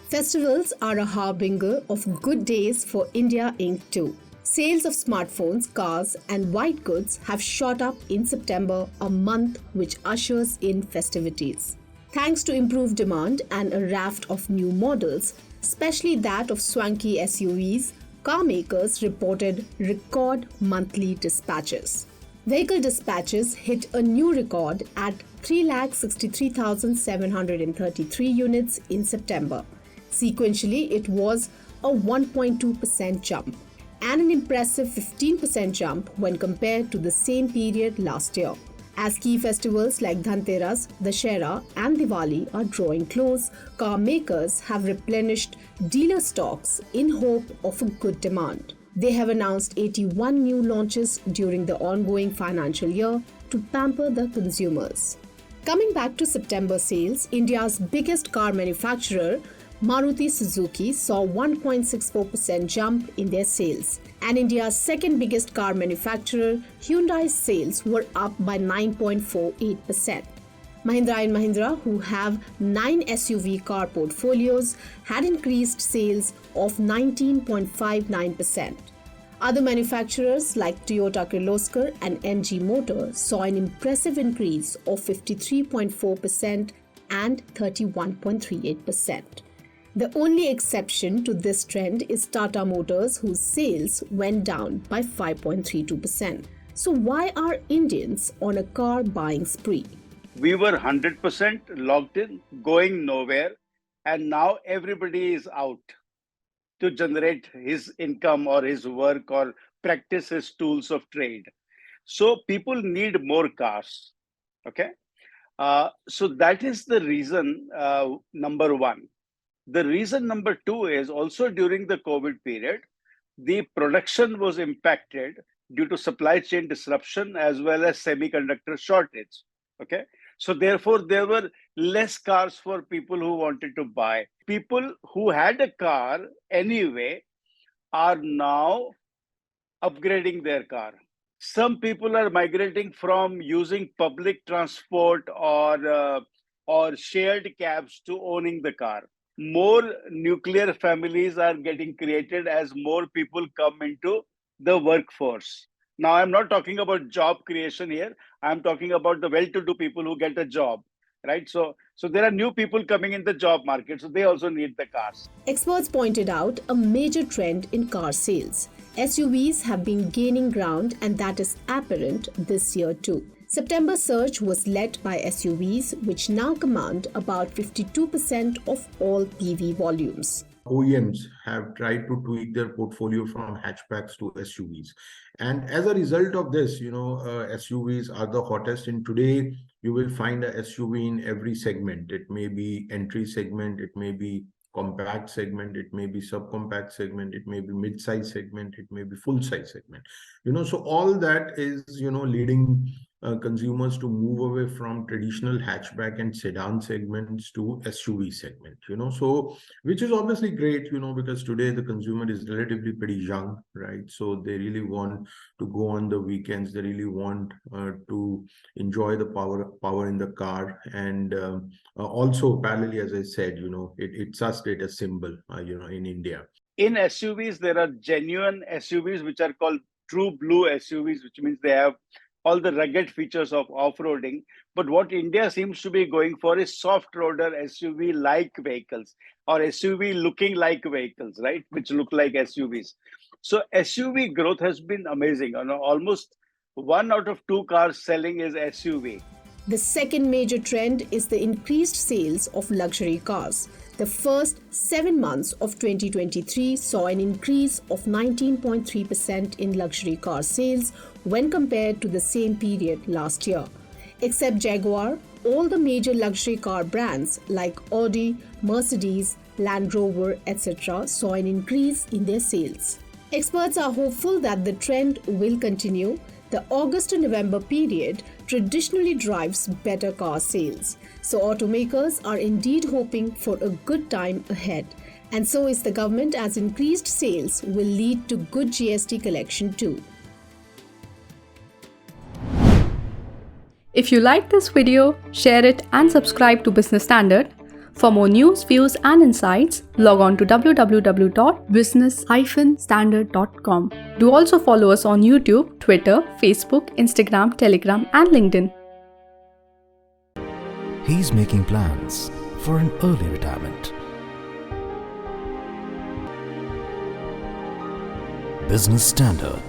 Festivals are a harbinger of good days for India Inc. too. Sales of smartphones, cars, and white goods have shot up in September, a month which ushers in festivities. Thanks to improved demand and a raft of new models, especially that of swanky SUVs, car makers reported record monthly dispatches. Vehicle dispatches hit a new record at 363,733 units in September. Sequentially, it was a 1.2% jump and an impressive 15% jump when compared to the same period last year. As key festivals like Dhanteras, Dussehra, and Diwali are drawing close, car makers have replenished dealer stocks in hope of a good demand. They have announced 81 new launches during the ongoing financial year to pamper the consumers. Coming back to September sales, India's biggest car manufacturer, Maruti Suzuki, saw 1.64% jump in their sales, and India's second biggest car manufacturer, Hyundai's sales were up by 9.48%. Mahindra & Mahindra, who have 9 SUV car portfolios, had increased sales of 19.59%. Other manufacturers like Toyota Kirloskar and MG Motor saw an impressive increase of 53.4% and 31.38%. The only exception to this trend is Tata Motors, whose sales went down by 5.32%. So why are Indians on a car buying spree? We were 100% locked in, going nowhere, and now everybody is out to generate his income or his work or practice his tools of trade. So people need more cars. Okay. So that is the reason, number one. The reason number two is also during the COVID period, the production was impacted due to supply chain disruption as well as semiconductor shortage. Okay. So therefore, there were less cars for people who wanted to buy. People who had a car anyway are now upgrading their car. Some people are migrating from using public transport or shared cabs to owning the car. More nuclear families are getting created as more people come into the workforce. Now, I'm not talking about job creation here. I'm talking about the well-to-do people who get a job, right? So there are new people coming in the job market, so they also need the cars. Experts pointed out a major trend in car sales. SUVs have been gaining ground, and that is apparent this year too. September surge was led by SUVs, which now command about 52% of all PV volumes. OEMs have tried to tweak their portfolio from hatchbacks to SUVs. And as a result of this, SUVs are the hottest. And today, you will find a SUV in every segment. It may be entry segment, it may be compact segment, it may be subcompact segment, it may be mid-size segment, it may be full-size segment. So all that is, leading consumers to move away from traditional hatchback and sedan segments to SUV segment, so which is obviously great, because today the consumer is relatively pretty young, right? So they really want to go on the weekends. They really want to enjoy the power in the car. And also parallelly, as I said, it's a status symbol, in India. In SUVs, there are genuine SUVs, which are called true blue SUVs, which means they have all the rugged features of off-roading. But what India seems to be going for is soft-roader SUV-like vehicles or SUV looking like vehicles, right? Which look like SUVs. So SUV growth has been amazing. Almost 1 out of 2 cars selling is SUV. The second major trend is the increased sales of luxury cars. The first 7 months of 2023 saw an increase of 19.3% in luxury car sales when compared to the same period last year. Except Jaguar, all the major luxury car brands like Audi, Mercedes, Land Rover, etc. saw an increase in their sales. Experts are hopeful that the trend will continue. The August to November period traditionally drives better car sales. So automakers are indeed hoping for a good time ahead. And so is the government, as increased sales will lead to good GST collection too. If you like this video, share it and subscribe to Business Standard. For more news, views, and insights, log on to www.business-standard.com. Do also follow us on YouTube, Twitter, Facebook, Instagram, Telegram, and LinkedIn. He's making plans for an early retirement. Business Standard.